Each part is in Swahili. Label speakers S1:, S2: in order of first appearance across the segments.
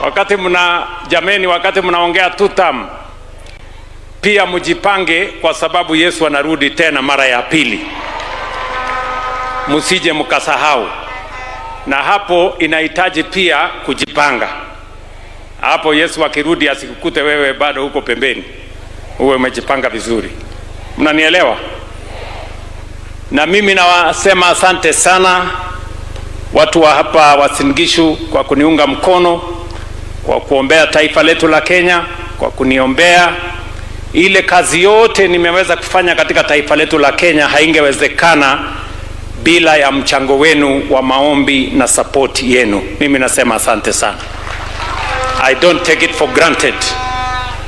S1: wakati mnaongea tutam, pia mjipange, kwa sababu Yesu anarudi tena mara ya pili. Msije mkasahau, na hapo inahitaji pia kujipanga. Hapo Yesu akirudi asikukute wewe bado huko pembeni, uwe umejipanga vizuri. Mnanielewa? Na mimi nawasema asante sana watu wa hapa Uasin Gishu kwa kuniunga mkono, kwa kuombea taifa letu la Kenya, kwa kuniombea. Ile kazi yote nimeweza kufanya katika taifa letu la Kenya haingewezekana bila ya mchango wenu wa maombi na support yenu. Mimi nasema asante sana. I don't take it for granted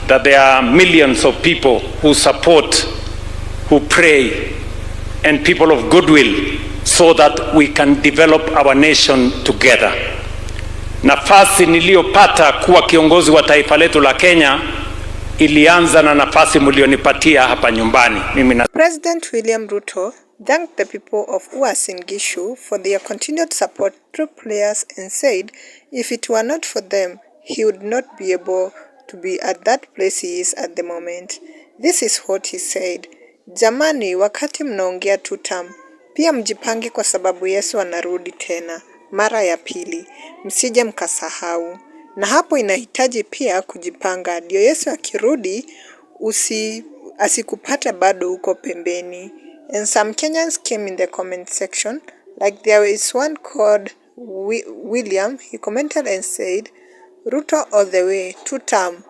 S1: that there are millions of people who support, who pray, and people of goodwill so that we can develop our nation together. Nafasi niliyopata kuwa kiongozi wa taifa letu la Kenya ilianza na nafasi mlionipatia hapa nyumbani.
S2: President William Ruto thanked the people of Uasin Gishu for their continued support through prayers and said if it were not for them, he would not be able to be at that place he is at the moment. This is what he said: Jamani, wakati mnaongea tutam, pia mjipange kwa sababu Yesu anarudi tena mara ya pili. Msije mkasahau. Na hapo inahitaji pia kujipanga, ndio Yesu akirudi asikupate bado huko pembeni. And some Kenyans came in the comment section, like there is one called William. He commented and said, Ruto all the way, two term.